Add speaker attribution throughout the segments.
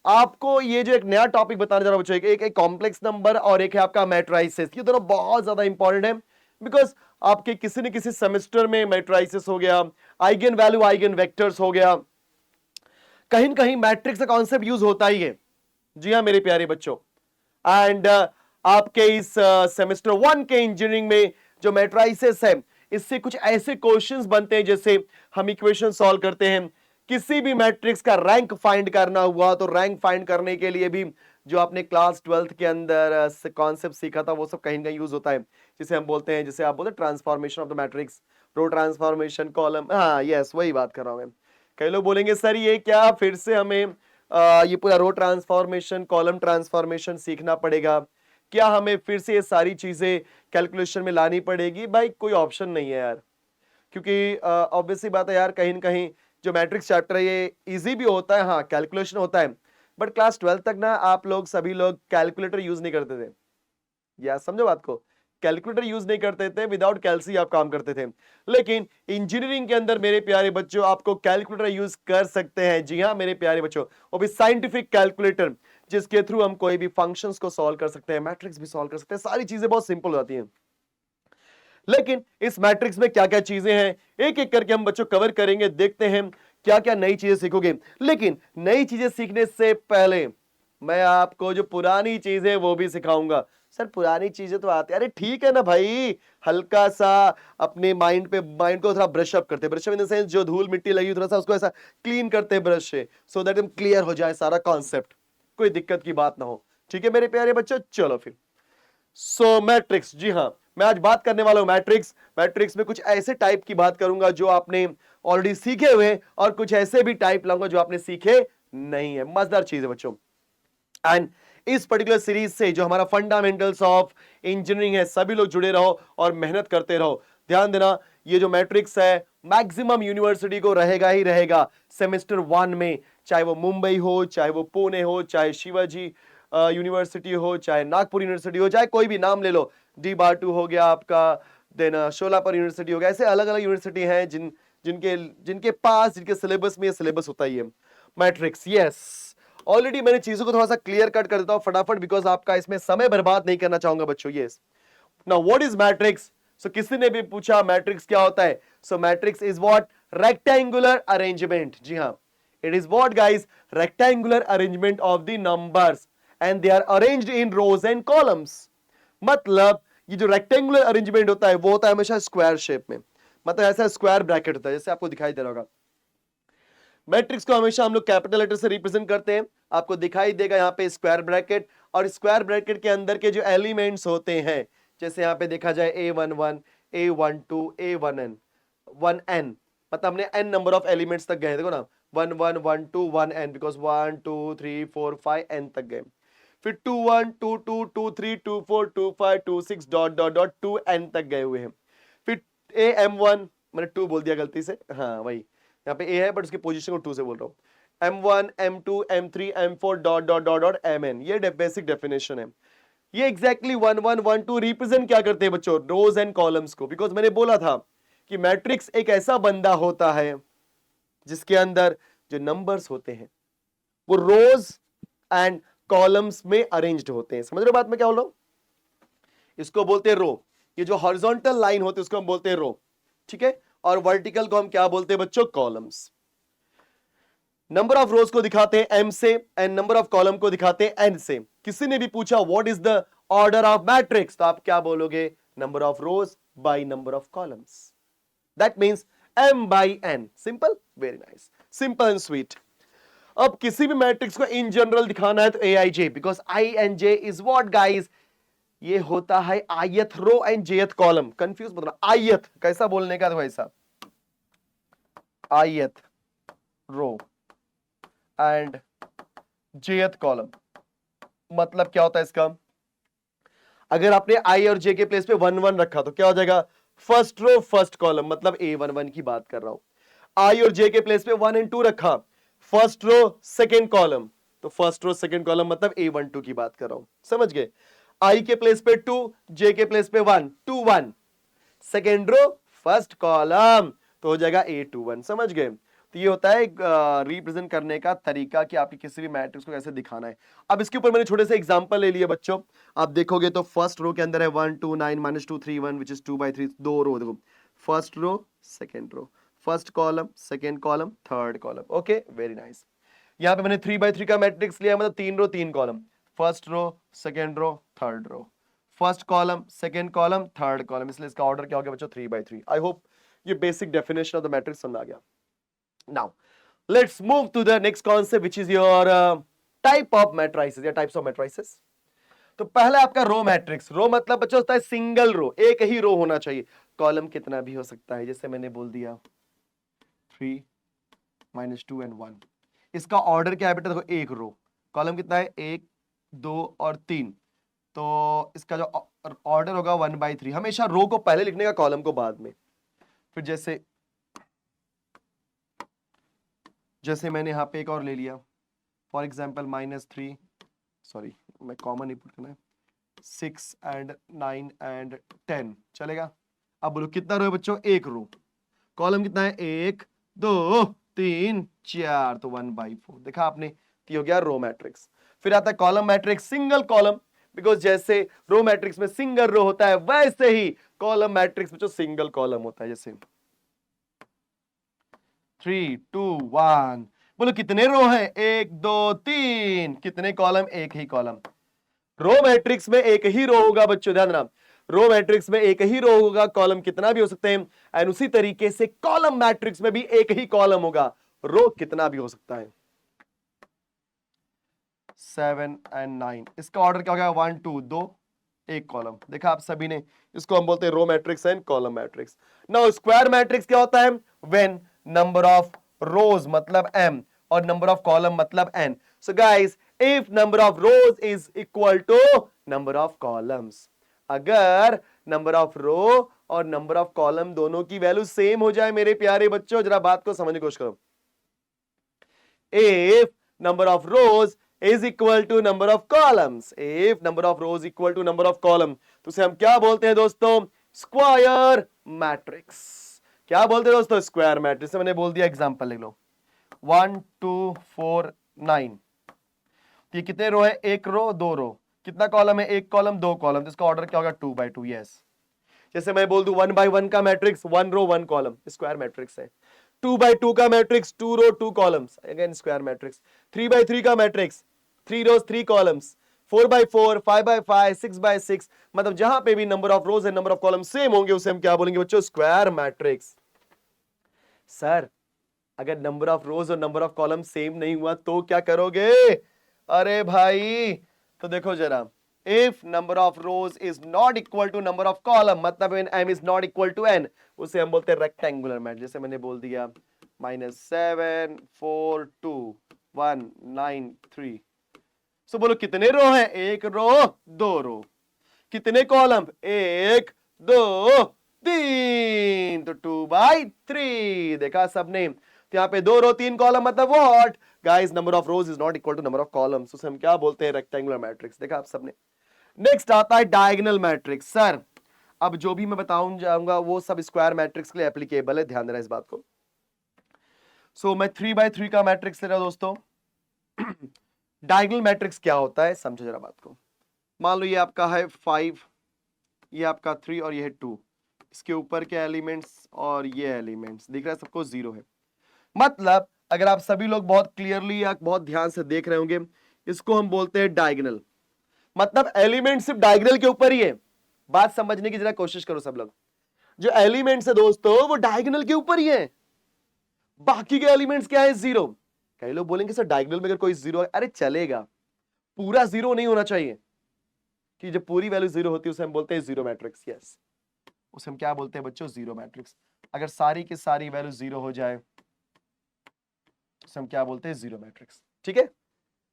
Speaker 1: आपको ये जो एक नया टॉपिक बताने जा रहा हूं बच्चों, एक कॉम्प्लेक्स नंबर और एक है आपका मैट्राइसिस। ये दोनों बहुत ज्यादा इंपॉर्टेंट है, बिकॉज आपके किसी न किसी सेमेस्टर में मैट्राइसिस हो गया, आइगन वैल्यू आइगन वेक्टर्स हो गया, कहीं न कहीं मैट्रिक्स का कॉन्सेप्ट यूज होता ही है। जी हाँ मेरे प्यारे बच्चों, एंड आपके इस सेमेस्टर 1 के इंजीनियरिंग में जो मैट्राइसिस है, इससे कुछ ऐसे क्वेश्चंस बनते हैं, जैसे हम इक्वेशन सॉल्व करते हैं, किसी भी मैट्रिक्स का रैंक फाइंड करना हुआ तो रैंक फाइंड करने के लिए भी जो आपने क्लास 12th के अंदर कॉन्सेप्ट सीखा था वो सब कहीं ना कहीं यूज होता है, जिसे हम बोलते हैं, जिसे आप बोलते हैं transformation of the matrix, row transformation, column, हाँ यस वही बात कर रहा हूं मैं। कई लोग बोलेंगे सर ये क्या फिर से हमें ये पूरा रो ट्रांसफॉर्मेशन कॉलम ट्रांसफॉर्मेशन सीखना पड़ेगा, क्या हमें फिर से ये सारी चीजें कैलकुलेशन में लानी पड़ेगी? भाई कोई ऑप्शन नहीं है यार, क्योंकि ऑब्वियसली बात है यार, कहीं ना कहीं जो मैट्रिक्स चैप्टर है ये इजी भी होता है, हाँ कैलकुलेशन होता है, बट क्लास 12 तक ना आप लोग सभी लोग कैलकुलेटर यूज नहीं करते थे, या समझो बात को, कैलकुलेटर यूज नहीं करते थे, विदाउट कैलसी आप काम करते थे। लेकिन इंजीनियरिंग के अंदर मेरे प्यारे बच्चों आपको कैलकुलेटर यूज कर सकते हैं। जी हाँ मेरे प्यारे बच्चों, वो भी साइंटिफिक कैलकुलेटर, जिसके थ्रू हम कोई भी फंक्शंस को सॉल्व कर सकते हैं, मैट्रिक्स भी सॉल्व कर सकते हैं, सारी चीजें बहुत सिंपल हो जाती हैं। लेकिन इस मैट्रिक्स में क्या क्या चीजें हैं, एक एक करके हम बच्चों कवर करेंगे, देखते हैं क्या क्या नई चीजें सीखोगे। लेकिन नई चीजें सीखने से पहले मैं आपको जो पुरानी चीजें वो भी सिखाऊंगा। सर पुरानी चीजें तो आती है, अरे ठीक है ना भाई, हल्का सा अपने माइंड को थोड़ा ब्रश अप करते, brush up in the sense जो धूल मिट्टी लगी थोड़ा सा उसको ऐसा क्लीन करते हैं ब्रश से, सो दैट एकदम क्लियर हो जाए सारा कॉन्सेप्ट, कोई दिक्कत की बात ना हो। ठीक है मेरे प्यारे बच्चों, चलो फिर सो मैट्रिक्स, जी हाँ मैं आज बात करने वाला हूं मैट्रिक्स। मैट्रिक्स में कुछ ऐसे टाइप की बात करूंगा जो आपने ऑलरेडी सीखे हुए हैं, और कुछ ऐसे भी टाइप लाऊंगा जो आपने सीखे नहीं है। मजेदार चीज है बच्चों। एंड इस पर्टिकुलर सीरीज से जो हमारा फंडामेंटल्स ऑफ इंजीनियरिंग है, सभी लोग जुड़े रहो और मेहनत करते रहो। ध्यान देना, ये जो मैट्रिक्स है मैक्सिमम यूनिवर्सिटी को रहेगा ही रहेगा सेमेस्टर 1 में, चाहे वो मुंबई हो, चाहे वो पुणे हो, चाहे शिवाजी यूनिवर्सिटी हो, चाहे नागपुर यूनिवर्सिटी हो, चाहे कोई भी नाम ले लो, डी बाटू हो गया आपका, देन शोलापुर यूनिवर्सिटी हो गया, ऐसे अलग अलग यूनिवर्सिटी हैं जिनके जिनके पास जिनके सिलेबस में ये सिलेबस होता ही है मैट्रिक्स। यस, ऑलरेडी मैंने चीजों को थोड़ा सा क्लियर कट कर देता हूं फटाफट, बिकॉज आपका इसमें समय बर्बाद नहीं करना चाहूंगा बच्चों। Yes, now what is matrix? So किसी ने भी पूछा मैट्रिक्स क्या होता है, so matrix is what, rectangular arrangement. जी हाँ, it is what guys, rectangular arrangement of the numbers and they are arranged in rows and columns. मतलब ये जो रेक्टेंगुलर अरेंजमेंट होता है वो होता है हमेशा स्क्वायर शेप में, मतलब ऐसा स्क्वायर ब्रैकेट होता है, जैसे आपको दिखाई दे रहा होगा। मैट्रिक्स को हमेशा हम लोग कैपिटल लेटर से रिप्रेजेंट करते हैं, आपको दिखाई देगा यहाँ पे स्क्वायर ब्रैकेट, और स्क्वायर ब्रैकेट के अंदर के जो एलिमेंट्स होते हैं, जैसे यहाँ पे देखा जाए A11, A12, A1n, 1n, मतलब हमने n नंबर ऑफ एलिमेंट्स तक गए, देखो ना 1 1 1 2 1n, बिकॉज 1 2 3 4 5 n तक गए, फिर 2 1 2 2 2 3 2 4 2 5 2 6 डॉट डॉट डॉट 2n तक गए हुए हैं। फिर AM1, मैंने 2 बोल दिया गलती से, हाँ वही, यहाँ पे A है बट उसकी पोजीशन को 2 से बोल रहा हूँ, M1 M2 M3 M4 dot dot dot dot Mn, ये बेसिक डेफिनेशन है। ये एग्जैक्टली 1 1 1 2 रिप्रेजेंट क्या करते हैं बच्चों, रोज एंड कॉलम्स को, बिकॉज मैंने बोला था कि मैट्रिक्स एक ऐसा बंदा होता है जिसके अंदर जो नंबर्स होते हैं वो रोज एंड कॉलम्स में अरेंज्ड होते हैं। समझ रहे हो बात में क्या बोल रहा हूं? इसको बोलते हैं रो, ये जो हॉरिजॉन्टल लाइन होती है उसको हम बोलते हैं रो, ठीक है, और वर्टिकल को हम क्या बोलते हैं बच्चों, कॉलम्स। नंबर ऑफ रोज को दिखाते हैं m से एंड नंबर ऑफ कॉलम को दिखाते हैं n से। किसी ने भी पूछा what is the order of matrix, तो आप क्या बोलोगे, number of rows by number of columns, that means m by n। Simple, very nice, simple and sweet. अब किसी भी मैट्रिक्स को इन जनरल दिखाना है तो aij, because i and j is what guys, ये होता है ith row and jth column. Confuse मत होना, आयत कैसा बोलने का, देखो ऐसा, आयत रो एंड jth कॉलम, मतलब क्या होता है इसका, अगर आपने i और j के प्लेस पे 1 1 रखा तो क्या हो जाएगा, फर्स्ट रो फर्स्ट कॉलम, मतलब A11 की बात कर रहा हूं। i और j के प्लेस पे 1 and 2 रखा, फर्स्ट रो सेकेंड कॉलम, तो फर्स्ट रो सेकेंड कॉलम मतलब A12 की बात कर रहा हूं। समझ गए, i के प्लेस पे 2, j के प्लेस पे 1, 2 1, सेकेंड रो फर्स्ट कॉलम, तो हो जाएगा A21। समझ गए, तो ये होता है रिप्रेजेंट करने का तरीका कि आपकी किसी भी मैट्रिक्स को कैसे दिखाना है। अब इसके ऊपर मैंने छोटे से एग्जांपल ले लिए बच्चों, आप देखोगे तो फर्स्ट रो के अंदर है 1 2 9 -2 3 1 विच इज 2/3, दो रो देखो, first row second row, first column second column third column. Okay very nice. यहाँ पे मैंने 3/3 का मैट्रिक्स लिया, मतलब 3 row 3 column, first row second row third row, first column second column third column, इसलिए इसका ऑर्डर क्या हो गया बच्चों 3/3। आई होप ये basic definition of the matrix समझ आ गया। Now let's move to the next concept which is your type of matrices या टाइप्स ऑफ मैट्रिसेस। तो पहला आपका रो मैट्रिक्स। रो मतलब बच्चों होता है सिंगल रो, एक ही रो होना चाहिए, कॉलम कितना भी हो सकता है, जैसे मैंने बोल दिया 3 -2 and 1। इसका ऑर्डर क्या है बेटा, देखो एक रो, कॉलम कितना है 1 2 और 3, तो इसका जो ऑर्डर होगा 1/3। हमेशा रो को पहले लिखने का, कॉलम को बाद में। फिर जैसे मैंने यहां पे एक और ले लिया, फॉर एग्जाम्पल -3, सॉरी मैं कॉमन ही पुट करना है, 6 and 9 and 10 चलेगा। अब बोलो कितना रो है बच्चों, एक रो, कॉलम कितना है 1 2 3 4, तो 1/4 देखा आपने, तो हो गया रो मैट्रिक्स। फिर आता है column matrix, single column, because जैसे रो मैट्रिक्स में सिंगल रो होता है वैसे ही कॉलम मैट्रिक्स में जो सिंगल कॉलम होता है, जैसे 3 2 1। बोलो कितने रो हैं, 1 2 3, कितने कॉलम, एक ही कॉलम। रो मैट्रिक्स में एक ही रो होगा बच्चों, ध्यान देना, रो मैट्रिक्स में एक ही रो होगा, कॉलम कितना भी हो सकते हैं। एंड उसी तरीके से कॉलम मैट्रिक्स में भी एक ही कॉलम होगा, रो कितना भी हो सकता है। 7 and 9, इसका ऑर्डर क्या हो गया 1 2 2, एक कॉलम। देखा आप सभी ने, इसको हम बोलते हैं row matrix and column matrix. Now square matrix क्या होता है, व्हेन नंबर ऑफ रोज मतलब m और नंबर ऑफ कॉलम मतलब n। So guys if number of rows is equal to number of columns, अगर नंबर ऑफ रो और number of column दोनों की वैल्यू सेम हो जाए, मेरे प्यारे बच्चों जरा बात को समझने की कोशिश करो, if number of rows is equal to number of columns, if number of rows equal to number of column, तो उसे हम क्या बोलते हैं दोस्तों, स्क्वायर मैट्रिक्स। क्या बोलते हैं दोस्तों, स्क्वायर मैट्रिक्स। मैंने बोल दिया एग्जांपल लिख लो, 1 2 4 9, ये कितने रो है, एक रो दो रो, कितना कॉलम है, एक कॉलम दो कॉलम, तो इसका ऑर्डर क्या होगा 2/2। यस, जैसे मैं बोल दूं 1/1 का मैट्रिक्स, 1 रो 1 कॉलम, स्क्वायर मैट्रिक्स है। 2/2 का मैट्रिक्स, 2 रो 2 कॉलम्स, अगेन स्क्वायर मैट्रिक्स। 3/3 का मैट्रिक्स, 3 रोज 3 कॉलम्स। 4/4 5/5 6/6, मतलब जहां पे भी number of rose and number of column same होंगे उसे हम क्या बोलेंगे बच्चों, स्क्वायर मैट्रिक्स। सर अगर नंबर ऑफ रोज और नंबर ऑफ कॉलम सेम नहीं हुआ तो क्या करोगे, अरे भाई तो देखो जरा, if number of rows is not equal to number of column, मतलब when m is not equal to n, उसे हम बोलते हैं रेक्टेंगुलर मैट्रिक्स। जैसे मैंने बोल दिया -7 4 2 1 9 3, सो बोलो कितने रो हैं, एक रो दो रो, कितने कॉलम, 1 2 3, तो 2/3। देखा सबने, तो यहाँ पे दो रो तीन कॉलम मतलब what guys, number of rows is not equal to number of columns, उसे हम क्या बोलते हैं, रेक्टेंगुलर मैट्रिक्स। देखा आप सबने। नेक्स्ट आता है डायगोनल मैट्रिक्स। सर अब जो भी मैं बताऊं जाऊंगा वो सब स्क्वायर मैट्रिक्स के लिए एप्लीकेबल है, ध्यान देना इस बात को। सो मैं 3/3 का मैट्रिक्स ले रहा हूं दोस्तों। डायगोनल मैट्रिक्स क्या होता है समझो जरा बात को। मान लो ये आपका है 5, ये आपका 3 और ये है 2, इसके ऊपर के एलिमेंट्स और ये एलिमेंट्स दिख रहा है सबको 0 है। मतलब अगर आप सभी लोग बहुत क्लियरली या बहुत ध्यान से देख रहे होंगे, इसको हम बोलते हैं डायगोनल, मतलब एलिमेंट सिर्फ डायगोनल के ऊपर ही है। बात समझने की जरा कोशिश करो सब लोग, जो एलिमेंट्स है दोस्तों वो डायगोनल के ऊपर ही है, बाकी के एलिमेंट्स क्या है, 0। कई लोग बोलेंगे सर डायगोनल में अगर कोई 0 है, अरे चलेगा, पूरा 0 नहीं होना चाहिए, कि जब पूरी वैल्यू 0 होती है उसे हम बोलते हैं जीरो मैट्रिक्स। यस, उसे हम क्या बोलते हैं बच्चों, जीरो मैट्रिक्स। अगर सारी की सारी वैल्यू 0 हो जाए उसे हम क्या बोलते हैं, जीरो मैट्रिक्स। ठीक है,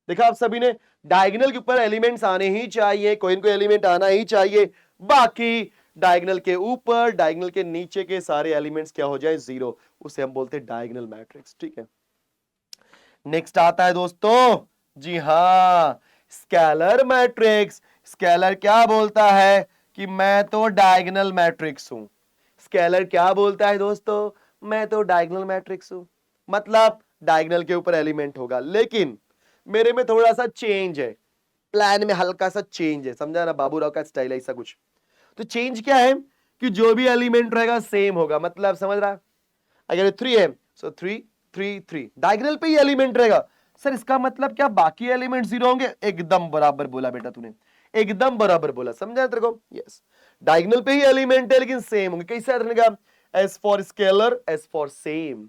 Speaker 1: देखा आप सभी ने, डायगोनल के ऊपर एलिमेंट्स आने ही चाहिए, कोई ना कोई एलिमेंट आना ही चाहिए, बाकी डायगोनल के ऊपर डायगोनल के नीचे के सारे एलिमेंट्स क्या हो जाए, 0, उसे हम बोलते हैं डायगोनल मैट्रिक्स। ठीक है, नेक्स्ट आता है दोस्तों, जी हां, स्केलर मैट्रिक्स। स्केलर क्या बोलता है कि मैं तो डायगोनल मैट्रिक्स हूं। स्केलर क्या बोलता है दोस्तों, मैं तो डायगोनल मैट्रिक्स हूं। मतलब डायगोनल के ऊपर एलिमेंट होगा, लेकिन मेरे में थोड़ा सा चेंज है, प्लान में हल्का सा चेंज है, समझा ना, बाबूराव का स्टाइल ऐसा कुछ। तो चेंज क्या है कि जो भी एलिमेंट रहेगा सेम होगा, मतलब समझ रहा, अगर 3 है सो 3 3 3 डायगोनल पे ही एलिमेंट रहेगा। सर इसका मतलब क्या बाकी एलिमेंट जीरो होंगे? एकदम बराबर बोला बेटा तूने, एकदम बराबर बोला, समझा तेरे को? यस, डायगोनल पे ही एलिमेंट है लेकिन सेम होंगे। कैसे याद रखने का? S for scalar, S for same,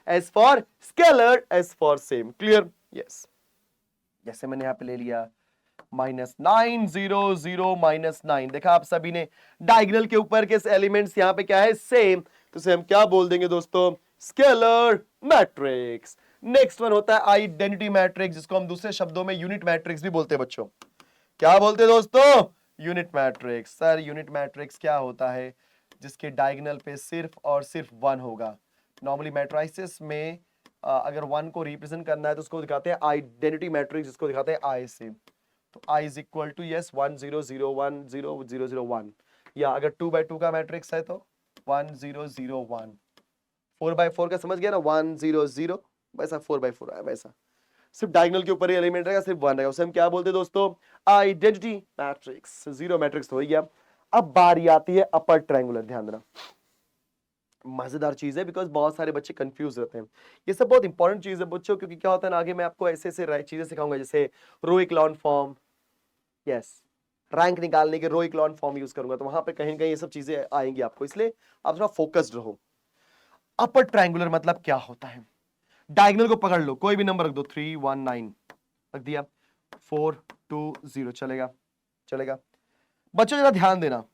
Speaker 1: S for scalar, S for same. Clear? Yes. जैसे मैंने यहां पे ले लिया -9 0 0 -9, देखा आप सभी ने डायगोनल के ऊपर के एलिमेंट्स यहां पे क्या है? सेम। तो इसे हम क्या बोल देंगे दोस्तों? Scalar matrix. नेक्स्ट वन होता है आइडेंटिटी मैट्रिक्स, जिसको हम दूसरे शब्दों में यूनिट मैट्रिक्स भी बोलते हैं बच्चों। क्या बोलते हैं दोस्तों? Unit matrix. Sir unit matrix क्या होता है? जिसके डायगोनल पे सिर्फ और सिर्फ 1 होगा। नॉर्मली मैट्रिसेस में अगर 1 को रिप्रेजेंट करना है तो उसको दिखाते हैं आइडेंटिटी मैट्रिक्स, जिसको दिखाते हैं आई से। तो I is equal to yes 1 0 0 1 0 0 0 1, या अगर 2 by 2 का मैट्रिक्स है तो 1 0 0 1, 4 by 4 का समझ गया ना, 1 0 0, वैसा 4 by 4 है वैसा, सिर्फ डायगोनल के ऊपर ही एलिमेंट रहेगा, सिर्फ 1 रहेगा, उसे हम क्या बोलते हैं दोस्तों? Identity matrix. जीरो मैट्रिक्स हो गया। अब बारी आती है अपर ट्रायंगुलर। ध्यान देना, मजेदार चीज है, बिकॉज बहुत सारे बच्चे कंफ्यूज रहते हैं। ये सब बहुत इंपॉर्टेंट चीज है बच्चों, क्योंकि क्या होता है ना, आगे मैं आपको ऐसे ऐसे चीजें सिखाऊंगा, जैसे रो इक्लॉन फॉर्म, यस, रैंक निकालने के रो इक्लॉन फॉर्म यूज करूंगा, तो वहां पे कहीं कहीं ये सब चीजें आएंगी आपको, इसलिए आप थोड़ा फोकस्ड रहो। अपर ट्रायंगुलर मतलब क्या होता है? डायगोनल को पकड़ लो, कोई भी नंबर रख दो, 3 1 9 रख दिया, 4 2 0, चलेगा? चलेगा। बच्चों जरा ध्यान देना,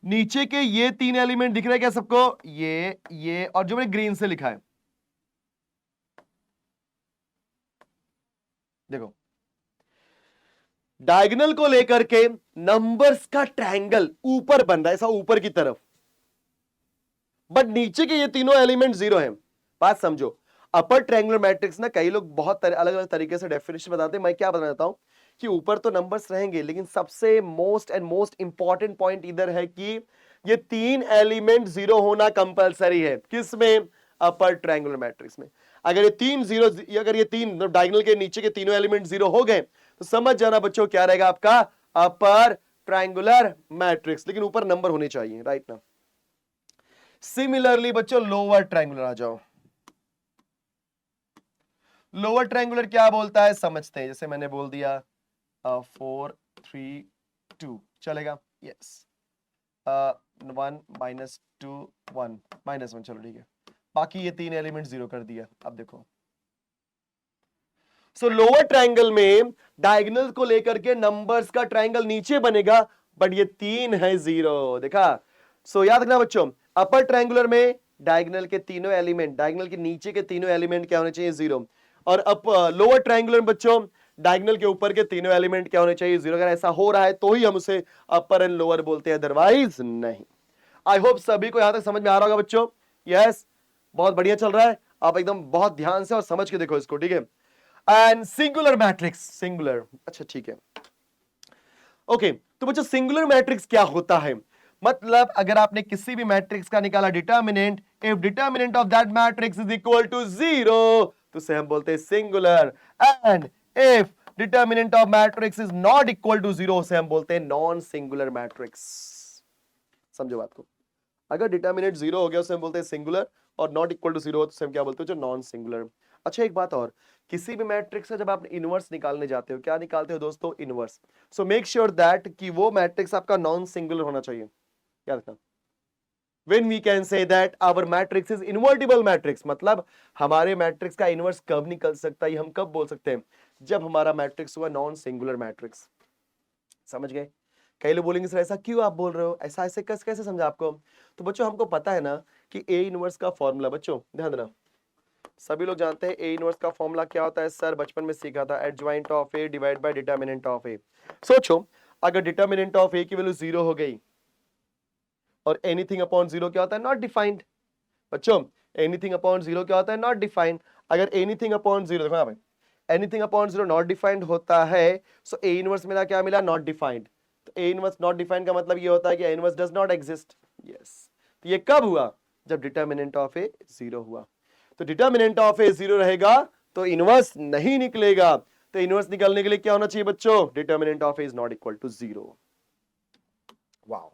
Speaker 1: नीचे के ये 3 एलिमेंट दिख रहे हैं क्या सबको? ये और जो मैंने ग्रीन से लिखा है, देखो डायगोनल को लेकर के नंबर्स का ट्रायंगल ऊपर बन रहा है, ऐसा ऊपर की तरफ, बट नीचे के ये तीनों एलिमेंट जीरो हैं। बात समझो, अपर ट्रायंगुलर मैट्रिक्स ना कई लोग बहुत अलग अलग तरीके से डेफिनेशन बताते हैं, मैं क्या बताना चाहता हूं कि ऊपर तो नंबर्स रहेंगे, लेकिन सबसे मोस्ट इंपॉर्टेंट पॉइंट इधर है कि ये 3 एलिमेंट जीरो होना कंपलसरी है। किसमें? अपर ट्रायंगुलर मैट्रिक्स में। अगर ये 3 जीरो, अगर ये 3 डायगोनल के नीचे के तीनों एलिमेंट जीरो हो गए तो समझ जाना बच्चों क्या रहेगा आपका अपर ट्रायंगुलर मैट्रिक्स, लेकिन ऊपर नंबर होने चाहिए, राइट ना। सिमिलरली बच्चों लोअर ट्रायंगुलर आ जाओ। लोअर ट्रायंगुलर क्या बोलता है समझते हैं, जैसे मैंने बोल दिया 4 3 2, चलेगा? यस। 1 -2 1 -1, चलो ठीक है, बाकी ये 3 एलिमेंट जीरो कर दिया। अब देखो, सो लोअर ट्रायंगल में डायगोनल को लेकर के नंबर्स का ट्रायंगल नीचे बनेगा, बट ये 3 है जीरो, देखा? सो याद रखना बच्चों, अपर ट्रायंगुलर में डायगोनल के तीनों एलिमेंट, डायगोनल के नीचे के तीनों एलिमेंट क्या होने चाहिए? जीरो। और लोअर ट्रायंगुलर में बच्चों डायगोनल के ऊपर के तीनों एलिमेंट क्या होने चाहिए? जीरो। अगर ऐसा हो रहा है तो ही हम उसे अपर एंड लोअर बोलते हैं, अदरवाइज नहीं। आई होप सभी को यहां तक समझ में आ रहा होगा बच्चों। यस, बहुत बढ़िया चल रहा है, आप एकदम बहुत ध्यान से और समझ के देखो इसको, ठीक है? एंड सिंगुलर मैट्रिक्स, सिंगुलर, अच्छा ठीक है, ओके। तो बच्चों सिंगुलर मैट्रिक्स क्या होता है? मतलब अगर आपने किसी भी मैट्रिक्स का निकाला determinant, if determinant of that matrix is equal to zero, तो उसे हम बोलते हैं singular. And if determinant of matrix is not equal to zero, उसे हम बोलते हैं नॉन सिंगुलर मैट्रिक्स। समझो बात को, अगर डिटर्मिनेंट जीरो हो गया उसे हम बोलते हैं सिंगुलर, और नॉट इक्वल टू जीरो तो उसे हम क्या बोलते हैं? जो नॉन सिंगुलर। अच्छा एक बात और, किसी भी मैट्रिक्स से जब आप इनवर्स निकालने जाते हो, क्या निकालते हो दोस्तों? Inverse. So make sure that कि वो मैट्रिक्स आपका नॉन सिंगुलर होना चाहिए, क्या रखना? When we can say that our matrix is invertible matrix, मतलब हमारे मैट्रिक्स का इनवर्स कब निकल सकता है, हम कब बोल सकते हैं? जब हमारा मैट्रिक्स हुआ नॉन सिंगुलर मैट्रिक्स। समझ गए? कई लोग बोलेंगे सर ऐसा क्यों आप बोल रहे हो, ऐसा ऐसे कैसे समझा आपको? तो बच्चों हमको पता है ना कि ए इनवर्स का फॉर्मूला, बच्चों ध्यान देना, सभी लोग जानते हैं ए इनवर्स का फॉर्मूला क्या होता है? सर बचपन में सीखा था, adjoint of A divide by determinant of A. सोचो अगर डिटर्मिनेंट ऑफ ए की वैल्यू जीरो हो गई और एनीथिंग अपॉन जीरो क्या होता है? Not defined. बच्चों एनीथिंग अपॉन जीरो क्या होता है? Not defined. अगर एनीथिंग अपॉन जीरो, देखो भाई, anything upon zero not defined होता है, सो ए इनवर्स मेरा क्या मिला? Not defined. तो ए इनवर्स नॉट डिफाइंड का मतलब ये होता है कि A inverse does not exist. Yes, तो ये कब हुआ? जब डिटर्मिनेंट ऑफ ए जीरो हुआ। तो डिटर्मिनेंट ऑफ ए 0 रहेगा तो इनवर्स नहीं निकलेगा। तो इनवर्स निकालने के लिए क्या होना चाहिए बच्चों? Determinant of A is not equal to 0। Wow,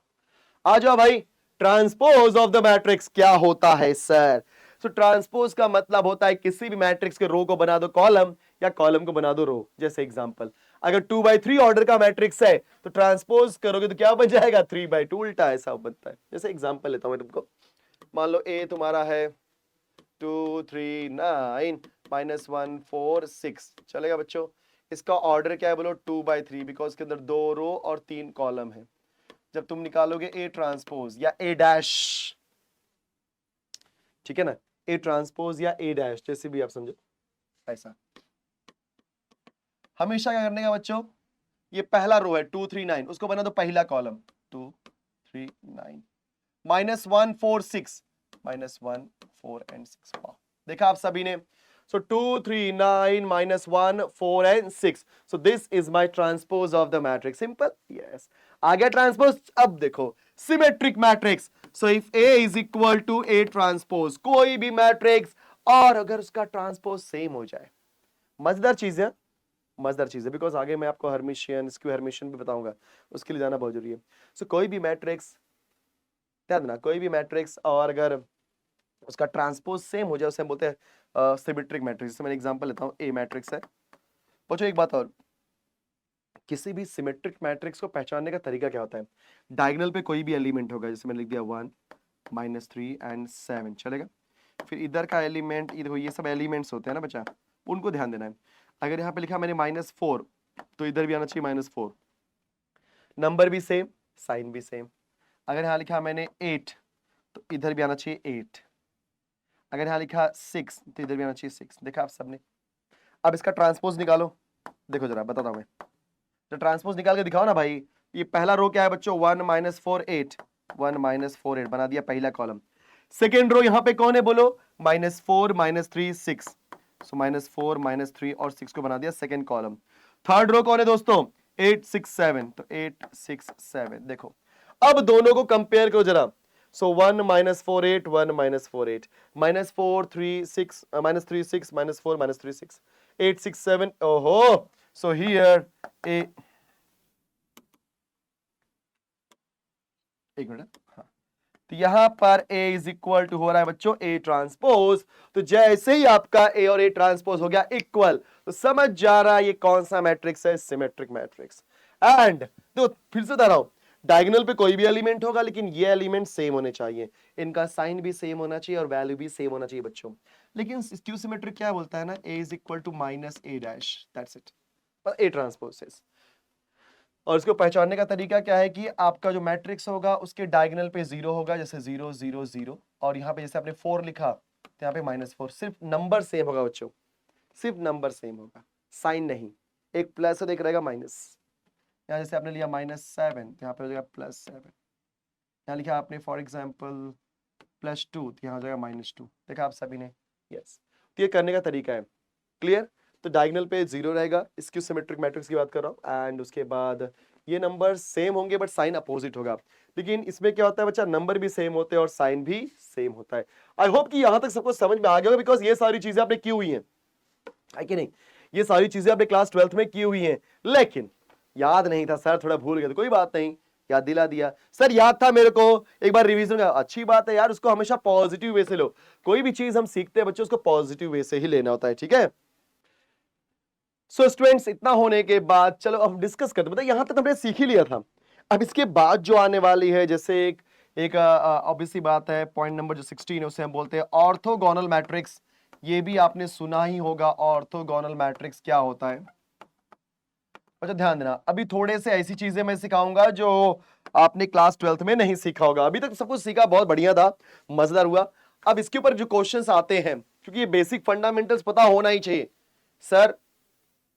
Speaker 1: आ जाओ भाई, ट्रांसपोज ऑफ द मैट्रिक्स क्या होता है सर? सो ट्रांसपोज का मतलब होता है किसी भी मैट्रिक्स के रो को बना दो कॉलम या कॉलम को बना दो रो। जैसे एग्जांपल, अगर 2/3 ऑर्डर का मैट्रिक्स है तो ट्रांसपोज करोगे तो क्या बन जाएगा? 3/2, उल्टा ऐसा बनता है। जैसे एग्जांपल लेता हूं मैं तुमको, मान लो ए तुम्हारा है 2 3 9 -1 4 6, चलेगा बच्चों? इसका ऑर्डर क्या है बोलो? 2/3, बिकॉज इसके अंदर 2 रो और 3 कॉलम है। जब तुम निकालोगे ए ट्रांसपोज या ए डैश, ठीक है ना, ए ट्रांसपोज या ए डैश, जैसे भी आप समझो, ऐसा हमेशा क्या करने का बच्चों? ये पहला रो है 2 3 9, उसको बना दो पहला कॉलम 2 3 9 -1 4 6 -1 4 एंड 6। वाह, देखा आप सभी ने? So 2 3 9 -1 4 and 6. So this is my transpose of the matrix. Simple? Yes. आ गया ट्रांसपोज। अब देखो symmetric matrix. So if A is equal to A transpose, कोई भी मैट्रिक्स और अगर उसका ट्रांसपोज सेम हो जाए, मजेदार चीज है, मजेदार चीज है, बिकॉज आगे मैं आपको हर्मिशियन, स्क्यू हर्मिशियन भी बताऊंगा, उसके लिए जाना बहुत जरूरी है। So कोई भी मैट्रिक्स, ध्यान देना, कोई भी मैट्रिक्स और अगर उसका ट्रांसपोज सेम हो जाए उसे हम बोलते हैं सिमेट्रिक मैट्रिक्स। जैसे मैंने एग्जांपल लेता हूं, ए मैट्रिक्स है। पूछो एक बात और, किसी भी सिमेट्रिक मैट्रिक्स को पहचानने का तरीका क्या होता है? डायगोनल पे कोई भी एलिमेंट होगा, जैसे मैंने लिख दिया 1 -3 एंड 7, चलेगा? फिर इधर का एलिमेंट, इधर, ये सब एलिमेंट्स होते हैं ना बच्चा, उनको ध्यान देना है। अगर यहाँ पे लिखा मैंने -4 तो इधर भी आना चाहिए -4, नंबर भी सेम, साइन भी सेम। अगर यहाँ लिखा मैंने 8 तो इधर भी आना चाहिए 8। अगर यहाँ लिखा 6 तो इधर भी आना चाहिए 6। देखा आप सबने? अब इसका ट्रांसपोज निकालो, देखो जरा बताता हूं मैं, तो ट्रांसपोज निकाल के दिखाओ ना भाई। ये पहला रो क्या है बच्चों? 1 -4 8, 1 -4 8 बना दिया पहला कॉलम। सेकेंड रो यहाँ पे कौन है बोलो? -4 -3 6, सो -4 -3 और 6 को बना दिया सेकेंड कॉलम। थर्ड रो कौन है दोस्तों? 8 6 7, तो 8 6 7। देखो अब दोनों को कंपेयर करो जरा। So 1 -4 8, 1 -4 8, -4 3 6, -3 6, -4 -3 6, 8 6 7. Oh, so here a, एक मिनट, हाँ, तो यहां पर A इज इक्वल टू हो रहा है बच्चों A ट्रांसपोज। तो जैसे ही आपका A और A ट्रांसपोज हो गया इक्वल, तो समझ जा रहा है ये कौन सा मैट्रिक्स है? Symmetric matrix. एंड तो फिर से बता रहा हूं, डायगोनल पे कोई भी एलिमेंट होगा, लेकिन ये एलिमेंट सेम होने चाहिए, इनका साइन भी सेम होना चाहिए और वैल्यू भी सेम होना चाहिए बच्चों। लेकिन स्क्यू सिमेट्रिक क्या बोलता है ना? A is equal to -A dash, that's it, A transpose. और इसको पहचानने का तरीका क्या है कि आपका जो मैट्रिक्स होगा उसके डायगोनल पे 0 होगा, जैसे 0 0 0, और यहाँ पे जैसे आपने 4 लिखा तो यहाँ पे -4, सिर्फ नंबर सेम होगा बच्चों, सिर्फ नंबर सेम होगा, साइन नहीं। एक प्लस और एक रहेगा माइनस। यहाँ जैसे आपने लिया -7 तो यहाँ पे हो जाएगा +7। यहाँ लिखा आपने फॉर एग्जाम्पल +2 तो यहाँ हो जाएगा -2। देखा आप सभी ने? यस, तो ये करने का तरीका है। क्लियर? तो डायगोनल पे 0 रहेगा, स्क्यू सिमेट्रिक मैट्रिक्स की बात कर रहा हूँ, एंड उसके बाद ये नंबर सेम होंगे बट साइन अपोजिट होगा। लेकिन इसमें क्या होता है बच्चा? नंबर भी सेम होते हैं और साइन भी सेम होता है। आई होप कि यहां तक सबको समझ में आ गया होगा, बिकॉज ये सारी चीजें आपने की हुई हैं, है कि नहीं? ये सारी चीजें आपने क्लास 12th में की हुई हैं, लेकिन याद नहीं था सर, थोड़ा भूल गए, तो कोई बात नहीं, याद दिला दिया। सर याद था मेरे को, एक बार रिवीजन का, अच्छी बात है यार, उसको हमेशा पॉजिटिव वे से लो। कोई भी चीज हम सीखते हैं बच्चों, उसको पॉजिटिव वे से ही लेना होता है, ठीक है? सो स्टूडेंट्स, इतना होने के बाद चलो अब डिस्कस करते हैं। मतलब यहां तक हमने सीख ही लिया था। अब इसके बाद जो आने वाली है, जैसे एक ऑब्वियसली बात है, पॉइंट नंबर जो 16 है उसे हम बोलते हैं ऑर्थोगोनल मैट्रिक्स। ये भी आपने सुना ही होगा, ऑर्थोगोनल मैट्रिक्स क्या होता है। अच्छा ध्यान देना, अभी थोड़े से ऐसी चीजें मैं सिखाऊंगा जो आपने क्लास 12th में नहीं सीखा होगा। अभी तक सब कुछ सीखा, बहुत बढ़िया था, मजेदार हुआ। अब इसके ऊपर जो क्वेश्चंस आते हैं, क्योंकि ये बेसिक फंडामेंटल्स पता होना ही चाहिए। सर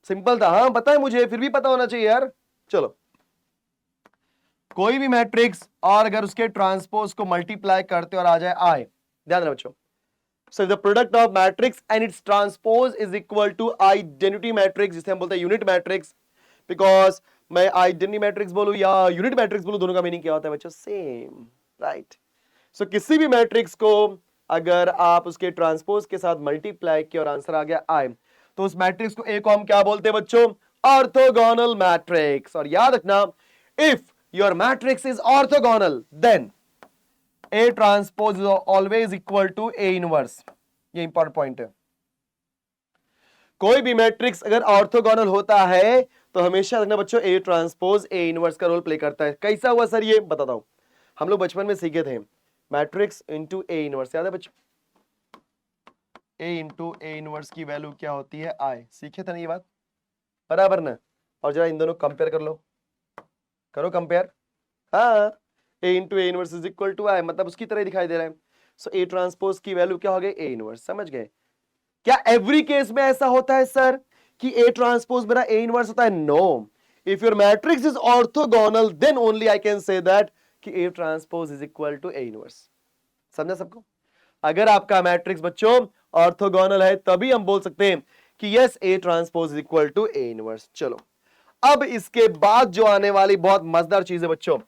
Speaker 1: सिंपल था, हाँ पता है मुझे, फिर भी पता होना चाहिए यार। चलो, कोई भी मैट्रिक्स और अगर उसके ट्रांसपोज को मल्टीप्लाई करते और आ जाए आई, ध्यान रखना बच्चों। So the product of matrix and its transpose is equal to identity matrix, जिसे हम बोलते हैं यूनिट मैट्रिक्स। बिकॉज मैं आइडेंटिटी मैट्रिक्स बोलूं या यूनिट मैट्रिक्स बोलूं, दोनों का मीनिंग क्या होता है बच्चों? Same, right? सो किसी भी मैट्रिक्स को अगर आप उसके ट्रांसपोज के साथ मल्टीप्लाई किया और आंसर आ गया आई, तो उस मैट्रिक्स को ए को हम क्या बोलते हैं बच्चों? Orthogonal matrix. और याद रखना, if your matrix is orthogonal then A transpose is always equal to A inverse. ये इंपॉर्टेंट पॉइंट है। कोई भी मैट्रिक्स अगर ऑर्थोगोनल होता है तो हमेशा रखना बच्चों ए ट्रांसपोज ए इनवर्स का रोल प्ले करता है। कैसा हुआ सर? ये बताता हूं। हम लोग बचपन में सीखे थे मैट्रिक्स इंटू ए इनवर्स, याद है बच्चों? ए इंटू ए इनवर्स की वैल्यू क्या होती है? आई। सीखे थे ना ये बात? बराबर ना? और जरा इन दोनों कंपेयर कर लो, करो कंपेयर। हाँ, A into A inverse is equal to I, मतलब उसकी तरह दिखाई दे रहा है। सो ए ट्रांसपोज की वैल्यू क्या हो गई? A inverse. समझ गए? क्या एवरी केस में ऐसा होता है सर कि ए ट्रांसपोज मेरा ए इनवर्स होता है? No. If your matrix is orthogonal then only I can say that कि A transpose is equal to A inverse. समझा सबको? अगर आपका मैट्रिक्स बच्चों ऑर्थोगोनल है तभी हम बोल सकते हैं कि yes A transpose is equal to A inverse. चलो, अब इसके बाद जो आने वाली बहुत मजेदार चीज है बच्चों,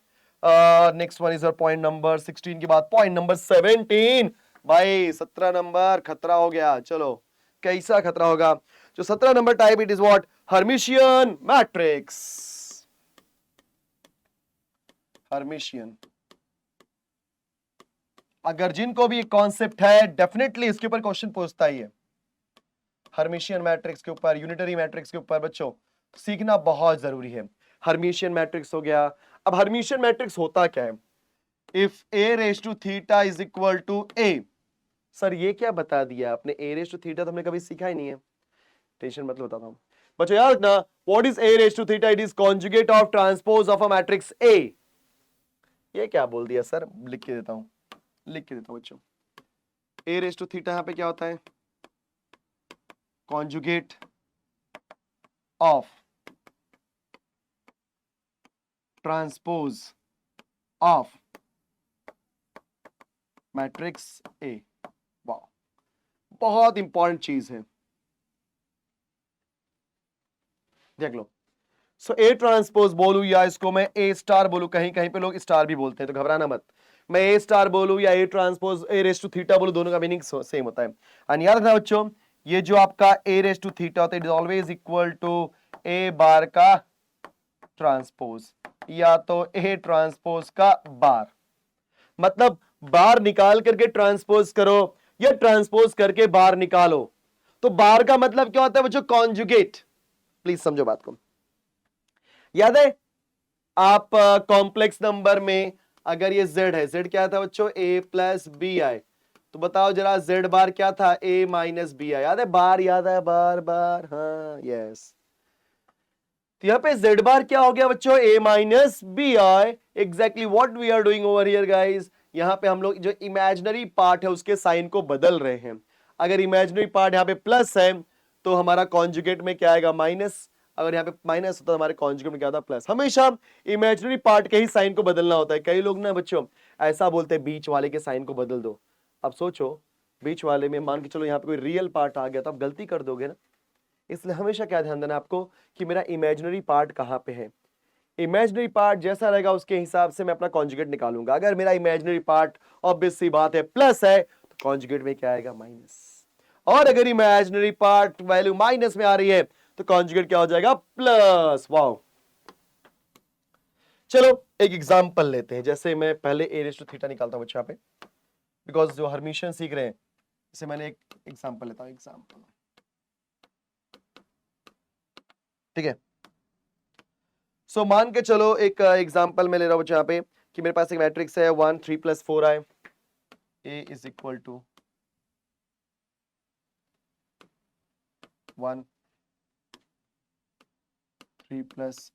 Speaker 1: next one is point number 16 के बाद पॉइंट नंबर 17। भाई 17 नंबर खतरा हो गया। चलो, कैसा खतरा होगा? जो 17 number type, it is what? Hermitian matrix. Hermitian, अगर जिनको भी कॉन्सेप्ट है डेफिनेटली इसके ऊपर क्वेश्चन पूछता ही है। हर्मिशियन मैट्रिक्स के ऊपर, यूनिटरी मैट्रिक्स के ऊपर बच्चों सीखना बहुत जरूरी है। हर्मिशियन मैट्रिक्स हो गया। अब हर्मिशियन मैट्रिक्स होता क्या है? If A raise to theta is equal to A. Sir ये क्या बता दिया आपने? ए रेज टू थीटा तो हमने कभी सीखा ही नहीं है। टेंशन मत लो, बताता हूं बच्चों। याद रखना, what is A raise to theta? It is conjugate of transpose of a matrix A. ये क्या बोल दिया सर? लिख के देता हूं, लिख के देता हूं बच्चों। ए रेज टू थीटा यहां पे क्या होता है? Conjugate of transpose of matrix A. वाह, बहुत इंपॉर्टेंट चीज है, देख लो। सो ए ट्रांसपोज बोलू या इसको मैं ए स्टार बोलू, कहीं कहीं पे लोग स्टार भी बोलते हैं तो घबराना मत। मैं ए स्टार बोलू या A transpose A raise to theta बोलू, दोनों का मीनिंग सेम होता है। एंड याद रखना बच्चों, ये जो आपका ए रेस टू थीटा होता है it is always equal to A bar का ट्रांसपोज या तो ए ट्रांसपोज का बार। मतलब बार निकाल करके ट्रांसपोज करो या ट्रांसपोज करके बार निकालो, तो बार का मतलब क्या होता है बच्चों? कॉन्जुगेट। प्लीज समझो बात को। याद है आप कॉम्प्लेक्स नंबर में अगर ये z है, z क्या था बच्चों? a plus B i. तो बताओ जरा z बार क्या था? a minus B i. याद है बार? याद है बार बार? हाँ, यस। तो यहाँ पे z बार क्या हो गया बच्चों? a minus B i. Exactly what we are doing over here guys. यहाँ पे हम लोग जो इमेजिनरी पार्ट है उसके साइन को बदल रहे हैं। अगर इमेजिनरी पार्ट यहाँ पे प्लस है तो हमारा कॉन्जुगेट में क्या आएगा? माइनस। अगर यहाँ पे माइनस होता है हमारे कॉन्जुगेट में क्या था? प्लस। हमेशा इमेजिनरी पार्ट के ही साइन को बदलना होता है। कई लोग ना बच्चों ऐसा बोलते हैं बीच वाले के साइन को बदल दो। अब सोचो, बीच वाले में मान के चलो यहाँ पे कोई रियल पार्ट आ गया तो आप गलती कर दोगे ना। इसलिए हमेशा क्या ध्यान देना आपको कि मेरा इमेजिनरी पार्ट कहाँ पे है। इमेजिनरी पार्ट जैसा रहेगा उसके हिसाब से मैं अपना कॉन्जुगेट निकालूंगा। अगर मेरा इमेजिनरी पार्ट ऑब्वियस सी बात है प्लस है तो कॉन्जुगेट में क्या आएगा? माइनस। और अगर इमेजिनरी पार्ट वैल्यू माइनस में आ रही है तो कॉन्जुगेट क्या हो जाएगा? प्लस। वाओ। चलो एक एग्जांपल लेते हैं। जैसे मैं पहले ए रेज़ टू थीटा निकालता हूं बच्चा पे, बिकॉज जो हर्मिशियन सीख रहे हैं, जैसे मैंने एक एग्जांपल लेता हूं। एग्जांपल, ठीक है। सो मान के चलो एक एग्जांपल में ले रहा हूं बच्चा यहाँ पे कि मेरे पास एक मैट्रिक्स है 1 3 plus 4 i. A is equal to 1 3 plus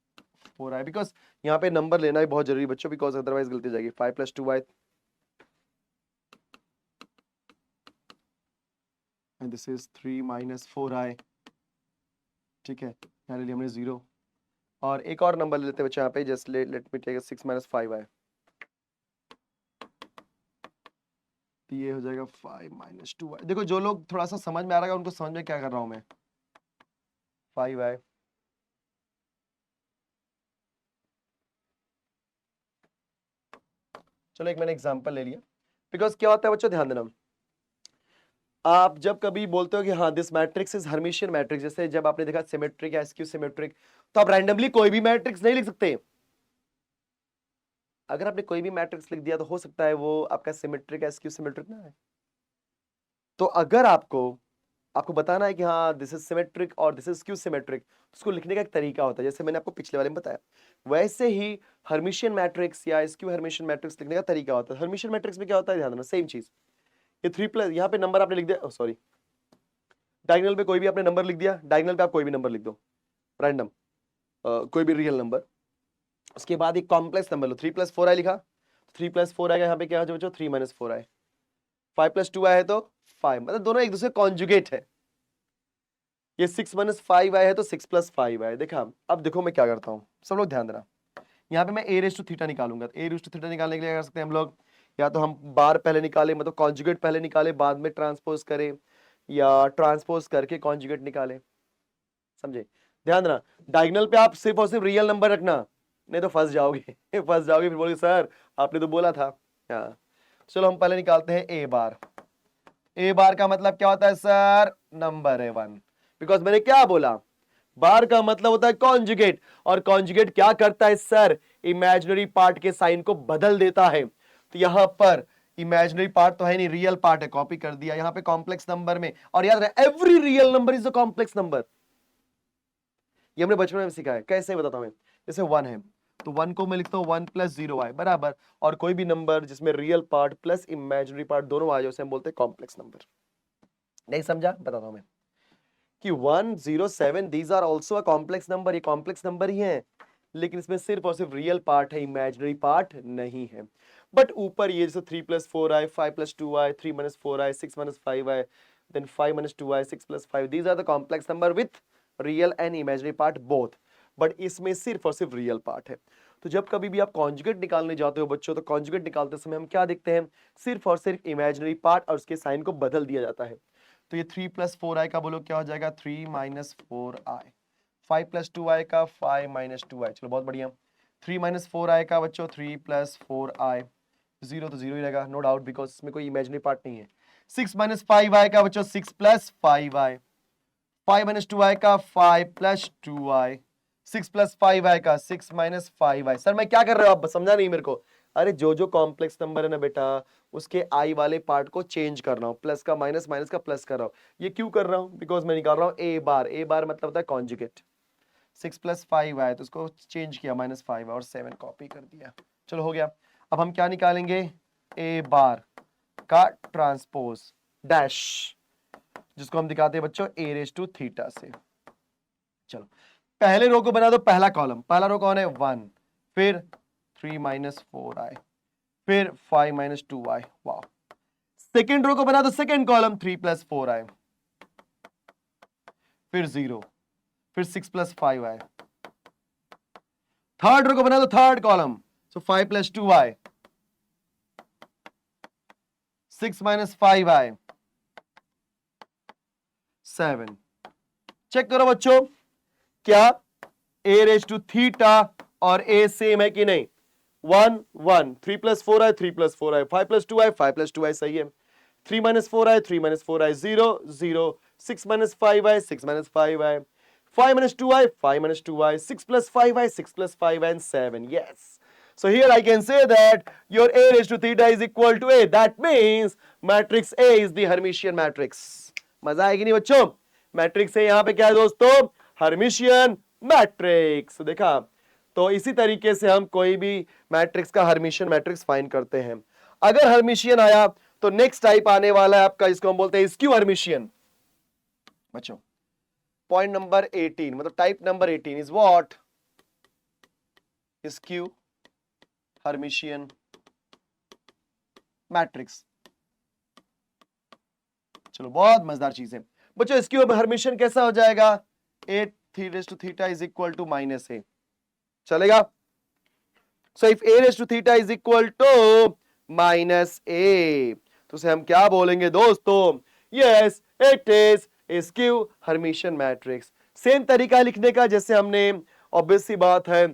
Speaker 1: 4 i. Because यहाँ पे नंबर लेना ही बहुत जरूरी बच्चों, बिकॉज अदरवाइज गलती हो जाएगी। 5 plus 2 I and this is 3 minus 4 आई। ठीक है, यहाँ ले लिया हमने 0। और एक और नंबर ले लेते हैं बच्चे यहाँ पे, just let me take 6 minus 5 i. तो ये हो जाएगा 5 माइनस 2 आई। देखो जो लोग थोड़ा सा समझ में आ रहा है उनको समझ में क्या कर रहा हूं मैं। 5 आई, चलो एक मैंने एग्जांपल ले लिया। बिकॉज क्या होता है बच्चों, ध्यान देना, आप जब कभी बोलते हो कि हाँ this matrix is Hermitian matrix, जैसे जब आपने देखा सिमेट्रिक या स्क्यू सिमेट्रिक, तो आप रैंडमली कोई भी मैट्रिक्स नहीं लिख सकते। अगर आपने कोई भी मैट्रिक्स लिख दिया तो हो सकता है वो आपका सिमेट्रिक या स्क्यू सिमेट्रिक ना है। तो अगर आपको आपको बताना है कि हाँ दिस इज सिमेट्रिक और दिस इज स्क्यू सिमेट्रिक, तो उसको लिखने का एक तरीका होता है, जैसे मैंने आपको पिछले वाले में बताया, वैसे ही हर्मिशियन मैट्रिक्स या स्क्यू हर्मिशियन मैट्रिक्स लिखने का तरीका होता है। हर्मिशियन मैट्रिक्स में क्या होता है, ध्यान देना, सेम चीज, ये 3+ यहाँ पे नंबर आपने लिख दिया, सॉरी डायगोनल पे कोई भी आपने नंबर लिख दिया, डायगोनल पे आप कोई भी नंबर लिख दो रैंडम, कोई भी रियल नंबर, उसके बाद एक कॉम्प्लेक्स नंबर लो, 3+4i लिखा, 3+4 आएगा, यहाँ पे क्या हो, 3 - 4i, 5+2i है तो 5, मतलब दोनों एक दूसरे कॉन्जुगेट है। ये 6 - 5i है तो 6+5i। देखा, अब देखो मैं क्या करता हूँ, सब लोग ध्यान देना, यहाँ पे मैं a रेज़ टू थीटा निकालूंगा। a रेज़ टू थीटा निकालने के लिए क्या कर सकते हैं हम लोग, या तो हम बार पहले निकाले, मतलब कॉन्जुगेट पहले निकाले, बाद में ट्रांसपोज करें, या ट्रांसपोज करके कॉन्जुगेट निकाले, समझे। ध्यान देना, डायगोनल पे आप सिर्फ और सिर्फ रियल नंबर रखना, नहीं तो फंस जाओगे फंस जाओगे, फिर बोलोगे सर आपने तो बोला था। हाँ चलो हम पहले निकालते हैं a बार। a बार का मतलब क्या होता है सर, नंबर है 1, बिकॉज मैंने क्या बोला, बार का मतलब होता है कॉन्जुगेट, और कॉन्जुगेट क्या करता है सर, इमेजिनरी पार्ट के साइन को बदल देता है। तो यहां पर इमेजिनरी पार्ट तो है नहीं, रियल पार्ट है, कॉपी कर दिया यहाँ पे कॉम्प्लेक्स नंबर में, और याद रहे every real number is a complex number. ये हमने बचपन में सीखा है, कैसे बताता हूं मैं, जैसे 1 है तो 1 को मैं लिखता हूं 1 + 0i बराबर, और कोई भी नंबर जिसमें real part plus imaginary part दोनों आ जाए उसे हम बोलते हैं कॉम्प्लेक्स नंबर। नहीं समझा, बताता हूं मैं कि 1, 0, 7 these are also a complex number, ये कॉम्प्लेक्स नंबर ही है, लेकिन इसमें सिर्फ और सिर्फ रियल पार्ट है, इमेजिनरी पार्ट नहीं है। बट ऊपर ये जैसे 3+4i, 5+2i, 3 - 4i, 6 - 5i, then 5 - 2i, 6+5, these are the complex number with real and imaginary part both, but इसमें सिर्फ और सिर्फ रियल पार्ट है। तो जब कभी भी आप कॉन्जुगेट निकालने जाते हो बच्चों, तो कॉन्जुगेट निकालते समय हम क्या देखते हैं, सिर्फ और सिर्फ इमेजिनरी पार्ट और उसके साइन को बदल दिया जाता है। तो ये 3+4i का बोलो क्या हो जाएगा, 3 - 4i, 5+2i का 5 - 2i, चलो बहुत बढ़िया। 3 - 4i का बच्चों 3+4i, 0 तो 0 ही रहेगा, नो डाउट, बिकॉज इसमें कोई इमेजिनरी पार्ट नहीं है। 6 - 5i का बच्चों 6+5i, 5 - 2i का 5+2i, 6+5i का 6 - 5i। सर मैं क्या कर रहा हूं, आप समझा नहीं मेरे को। अरे जो जो कॉम्प्लेक्स नंबर है ना बेटा, उसके आई वाले पार्ट को चेंज कर रहा हूं, प्लस का माइनस, माइनस का प्लस कर रहा हूं। ये क्यों कर रहा हूं, बिकॉज मैं निकाल रहा हूं ए बार। ए बार मतलब होता है कॉन्जुगेट। 6+5i तो उसको चेंज किया, -5 और 7 कॉपी कर दिया, चलो हो गया। अब हम क्या निकालेंगे, ए बार का ट्रांसपोज डैश, जिसको हम दिखाते हैं बच्चों a रेज़ टू थीटा से। चलो पहले रो को बना दो, पहला कॉलम, पहला रो कौन है 1, फिर 3 - 4i, फिर 5 - 2i, वाह। सेकेंड रो को बना दो, सेकेंड कॉलम 3+4i, फिर 0, फिर 6+5i। थर्ड रो को बना दो, थर्ड कॉलम, सो 5+2i, 6 - 5i, 7। चेक करो बच्चों, क्या a रेज़ टू थीटा और a सेम है कि नहीं, 1 1, 3+4i 3+4i, 5+2i 5+2i, सही है। 3 - 4i 3 - 4i, 0 0, 6 - 5i 6 - 5i, 5 - 2i 5 - 2i, 6+5i 6+5i, and 7, yes. So here I can say that your a raised to theta is equal to a, that means matrix A is the Hermitian matrix। मजा आएगी नहीं बच्चों, matrix है यहाँ पे क्या है दोस्तों, हर्मिशियन मैट्रिक्स। देखा, तो इसी तरीके से हम कोई भी मैट्रिक्स का हर्मिशियन मैट्रिक्स फाइंड करते हैं। अगर हर्मिशियन आया तो नेक्स्ट टाइप आने वाला है आपका, जिसको हम बोलते हैं स्क्यू हर्मिशियन। बच्चों पॉइंट नंबर 18, मतलब type number 18 is what, skew Hermitian matrix. चलो बहुत मजेदार चीज है बच्चों, स्क्यू हर्मिशियन कैसा हो जाएगा, 8 raised to theta is equal to -a, चलेगा। So if a raised to theta is equal to -a, तो उसे हम क्या बोलेंगे दोस्तों, yes it is skew Hermitian matrix। Same तरीका लिखने का जैसे हमने, ऑब्वियस सी बात है,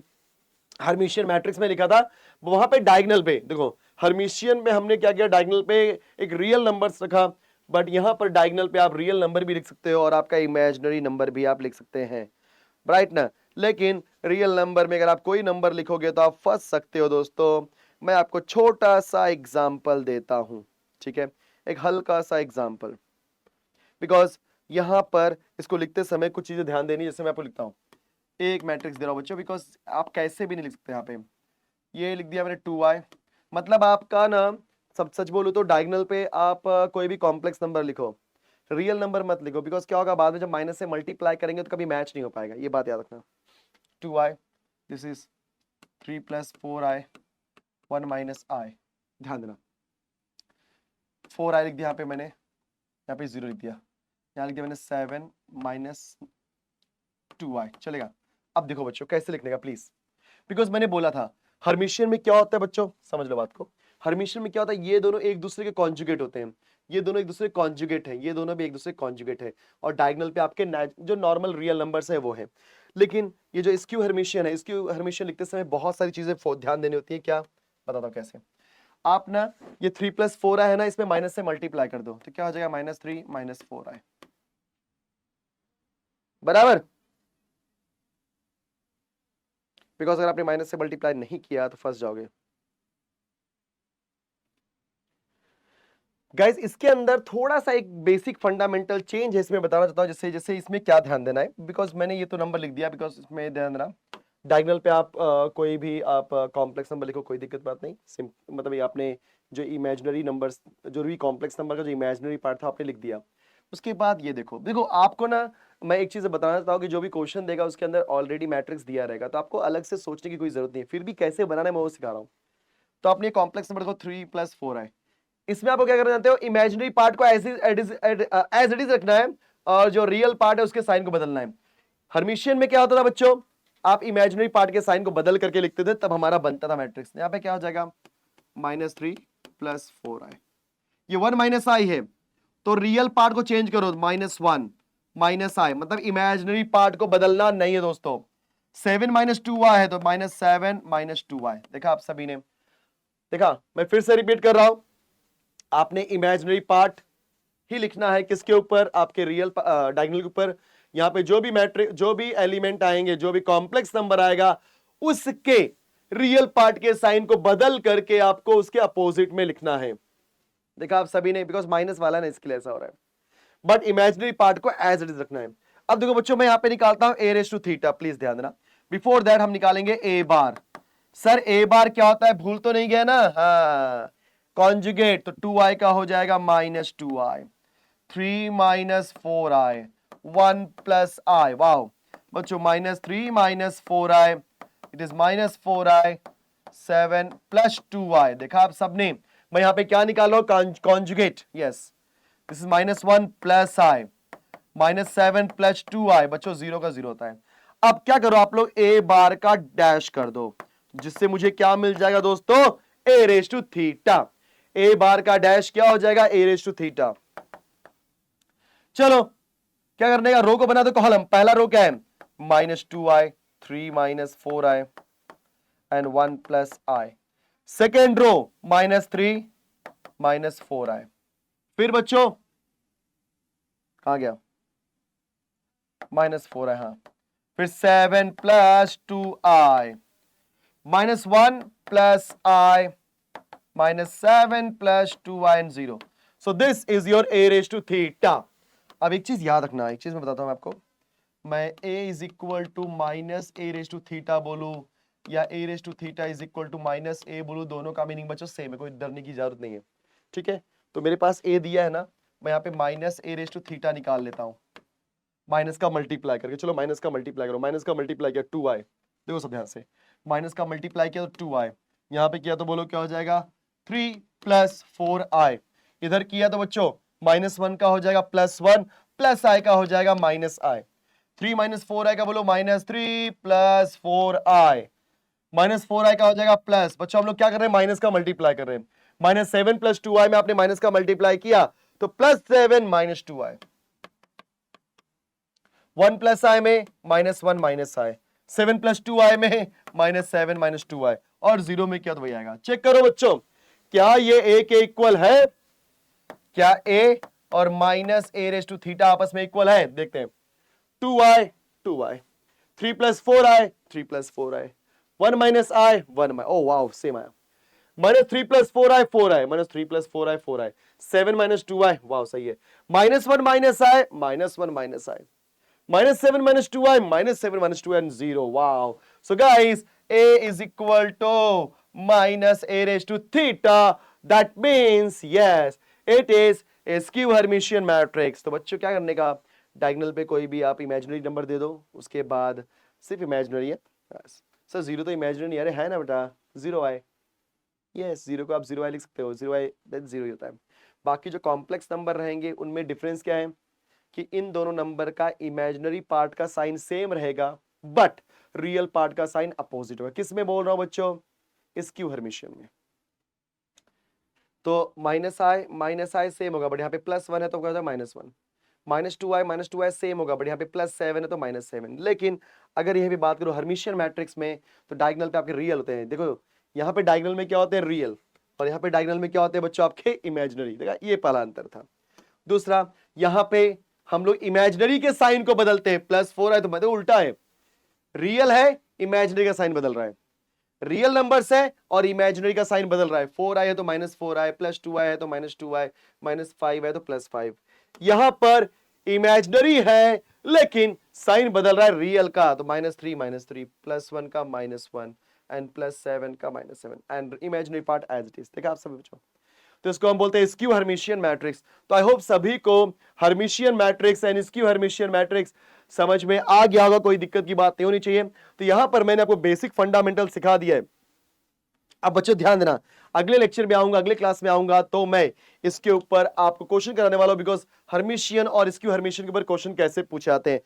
Speaker 1: हर्मिशियन मैट्रिक्स में लिखा था, वहां पे डायगोनल पे देखो, हर्मिशियन में हमने क्या किया, डायगोनल पे एक रियल नंबर्स रखा, बट यहां पर डायगोनल पे आप रियल नंबर भी लिख सकते हो और आपका इमेजिनरी नंबर भी आप लिख सकते हैं, राइट ना। लेकिन रियल नंबर में अगर आप कोई नंबर लिखोगे तो आप फंस सकते हो दोस्तों। मैं आपको छोटा सा एग्जाम्पल देता हूं, ठीक है, एक हल्का सा एग्जाम्पल, बिकॉज यहां पर इसको लिखते समय कुछ चीजें ध्यान देनी, जैसे मैं आपको लिखता हूं, एक मैट्रिक्स दे रहा हूं बच्चों, बिकॉज आप कैसे भी नहीं लिख सकते। यहाँ पे ये लिख दिया मैंने 2i, मतलब आपका ना, सब सच बोलूं तो डायगोनल पे आप कोई भी कॉम्प्लेक्स नंबर लिखो, रियल नंबर मत लिखो, बिकॉज क्या होगा बाद में जब माइनस से मल्टीप्लाई करेंगे तो कभी मैच नहीं हो पाएगा, ये बात याद रखना। 2i, this is 3 + 4i 1 - i, ध्यान देना। 4i लिख दिया यहाँ पे मैंने, यहाँ पे 0 लिख दिया, यहाँ लिख दिया मैंने 7 - 2i, चलेगा। अब देखो बच्चों कैसे लिखने का प्लीज, बिकॉज मैंने बोला था हर्मिशियन में क्या होता है बच्चों, समझ लो बात को। हर्मिशियन में क्या होता है, ये दोनों एक दूसरे के कॉन्जुगेट होते हैं, ये दोनों एक दूसरे कॉन्जुगेट हैं, ये दोनों भी एक दूसरे कॉन्जुगेट है, और डायगोनल पे आपके जो नॉर्मल रियल नंबर्स है वो है। लेकिन ये जो स्क्यू हर्मिशियन है, स्क्यू हर्मिशियन लिखते समय बहुत सारी चीजें ध्यान देनी होती है। क्या बताता हूँ कैसे। आप ना ये 3 + 4i है ना, इसमें माइनस से मल्टीप्लाई कर दो तो क्या हो जाएगा, -3 - 4i, बराबर। बिकॉज अगर आपने माइनस से मल्टीप्लाई नहीं किया तो फंस जाओगे। गाइस इसके अंदर थोड़ा सा एक बेसिक फंडामेंटल चेंज है, इसमें बताना चाहता हूं, जैसे जैसे इसमें क्या ध्यान देना है, बिकॉज मैंने ये तो नंबर लिख दिया, बिकॉज इसमें ध्यान देना डायगोनल पे आप कोई भी आप कॉम्प्लेक्स नंबर लिखो, कोई दिक्कत बात नहीं, मतलब ये आपने जो इमेजिनरी नंबर्स, जो भी कॉम्प्लेक्स नंबर का जो इमेजिनरी पार्ट था आपने लिख दिया। उसके बाद ये देखो देखो आपको ना मैं एक चीज बताना चाहता हूँ कि जो भी क्वेश्चन देगा उसके अंदर ऑलरेडी मैट्रिक्स दिया रहेगा, तो आपको अलग से सोचने की कोई जरूरत नहीं है, फिर भी कैसे बनाना है मैं वो सिखा रहा हूँ। तो आपने कॉम्प्लेक्स नंबर को 3 + 4i, इसमें आपको क्या करना जानते हो, इमेजिनरी पार्ट को एज इट इज रखना है और जो रियल पार्ट है उसके साइन को बदलना है। हर्मिशियन में क्या होता था बच्चों, आप इमेजिनरी पार्ट के साइन को बदल करके लिखते थे, तब हमारा बनता था मैट्रिक्स। यहाँ पे क्या हो जाएगा, -3 + 4i, ये 1 - i है, तो रियल पार्ट को चेंज करो, -1 - i, मतलब इमेजिनरी पार्ट को बदलना नहीं है दोस्तों। 7 - 2i है तो -7 - 2i, देखा आप सभी ने, देखा। मैं फिर से रिपीट कर रहा हूं, आपने इमेजिनरी पार्ट ही लिखना है किसके ऊपर, आपके रियल डायगोनल के ऊपर। यहां पे जो भी मैट्रिक, जो भी एलिमेंट आएंगे, जो भी कॉम्प्लेक्स नंबर आएगा, उसके रियल पार्ट के साइन को बदल करके आपको उसके अपोजिट में लिखना है। देखा आप सभी ने, बिकॉज माइनस वाला ना इसके लिए ऐसा हो रहा है, बट इमेजिनरी पार्ट को एज इट इज रखना है। अब देखो बच्चों मैं यहां पे निकालता हूं a⁻θ, प्लीज ध्यान देना। बिफोर दैट हम निकालेंगे a बार। सर a बार क्या होता है, भूल तो नहीं गया ना, हाँ कॉन्जुगेट, तो 2i का हो जाएगा -2i, 3 - 4i 1 + i, वाओ बच्चों, -3 - 4i, it is -4i 7 + 2i, देखा आप सबने। मैं यहां पे क्या निकाल रहा हूं, conjugate, yes, this is -1 + i, -7 + 2i, बच्चों 0 का 0 होता है। अब क्या करो आप लोग, a बार का डैश कर दो, जिससे मुझे क्या मिल जाएगा दोस्तों, a⁻θ। a बार का डैश क्या हो जाएगा, a⁻θ। चलो क्या करने का, रो को बना दो कॉलम। पहला रो क्या है, -2i 3 - 4i and 1 + i। Second row -3 - 4i। फिर बच्चों कहां गया, -4i, हाँ, फिर 7 + 2i, -1 + i, -7 + 2i and 0. So this is your a⁻θ। अब एक चीज याद रखना, एक चीज मैं बताता हूं आपको, मैं a = -a⁻θ बोलूं या a⁻θ = -a बोलूं, दोनों का मीनिंग बच्चों सेम है, कोई डरने की जरूरत नहीं है, ठीक है। तो मेरे पास a दिया है ना, मैं यहाँ पे -a⁻θ निकाल लेता हूं, माइनस का मल्टीप्लाई करके। चलो माइनस का मल्टीप्लाई करो, माइनस का मल्टीप्लाई किया 2i, देखो सब ध्यान से, माइनस का मल्टीप्लाई किया तो 2i, यहाँ पे किया तो बोलो क्या हो जाएगा, 3 + 4i, इधर किया तो बच्चों -1 का हो जाएगा +1 + i का हो जाएगा -i, 3 - 4i का बोलो -3 + 4i, -4i का हो जाएगा प्लस। बच्चों हम लोग क्या कर रहे हैं, माइनस का मल्टीप्लाई कर रहे हैं, -7 + 2i में आपने माइनस का मल्टीप्लाई किया तो +7 - 2i, 1 + i में -1 - i, 7 + 2i में -7 - 2i, और 0 में क्या तो वही आएगा। चेक करो बच्चों, क्या ये a के इक्वल है, क्या a और minus A raise to theta आपस में इक्वल है, देखते हैं 2i 2i 3 plus 4i 3 plus 4i 1 minus i 1 minus, oh wow same आया, minus 3 plus 4i 4i minus 3 plus 4i 4i 7 minus 2i, wow सही है, minus 1 minus i minus 1 minus i minus 7 minus 2i minus 7 minus 2i and 0. Wow. So guys, a is equal to minus a raised to theta. That means yes, it is a skew Hermitian matrix. तो बच्चों क्या करने का, diagonal पे कोई भी आप imaginary number दे दो, उसके बाद सिर्फ इमेजिनरी है। सर जीरो तो इमेजिनरी अरे है ना बेटा, जीरो आए, यस जीरो को आप जीरो आई लिख सकते हो, जीरो आई दैट जीरो ही होता है। बाकी जो कॉम्प्लेक्स नंबर रहेंगे उनमें डिफरेंस क्या है कि इन दोनों नंबर का इमेजिनरी पार्ट का साइन सेम रहेगा बट रियल पार्ट का साइन अपोजिट होगा। किस में बोल रहा हूं बच्चों, स्क्यू हर्मिशियन में। तो माइनस आई सेम होगा बट यहाँ पे प्लस 1 है तो क्या होता है माइनस 1, माइनस टू आई सेम होगा बट यहाँ पे प्लस 7 है तो माइनस 7। लेकिन अगर यह भी बात करो हर्मिशियन मैट्रिक्स में तो डायगोनल पे आपके रियल होते हैं। देखो यहाँ पे डायगोनल में क्या होते हैं रियल, और यहाँ पे डायगोनल में क्या होते हैं बच्चों आपके इमेजिनरी। देखा ये पहला अंतर था। दूसरा, यहाँ पे हम लोग इमेजिनरी के साइन को बदलते हैं, प्लस 4 है तो मतलब उल्टा है, रियल है इमेजिनरी का साइन बदल रहा है, रियल नंबर्स है और इमेजिनरी का साइन बदल रहा है, 4i है तो माइनस 4i, प्लस 2i है तो माइनस 2i, माइनस 5 है तो प्लस 5। यहां पर इमेजिनरी है लेकिन साइन बदल रहा है रियल का, तो माइनस 3 प्लस 1 का माइनस 1 एंड प्लस 7 का minus 7 and imaginary part as it is. देखा आप सभी बच्चों, तो इसको हम बोलते हैं स्क्यू हर्मिशियन मैट्रिक्स। तो आई होप सभी को Hermitian matrix and skew Hermitian matrix समझ में आ गया होगा, कोई दिक्कत की बात नहीं होनी चाहिए। तो यहां पर मैंने आपको बेसिक फंडामेंटल सिखा दिया है। अब बच्चों ध्यान देना, अगले लेक्चर में आऊंगा, अगले क्लास में आऊंगा तो मैं इसके ऊपर आपको क्वेश्चन कराने वाला हूं, बिकॉज हर्मिशियन और स्क्यू हर्मिशियन के ऊपर क्वेश्चन कैसे पूछे जाते हैं।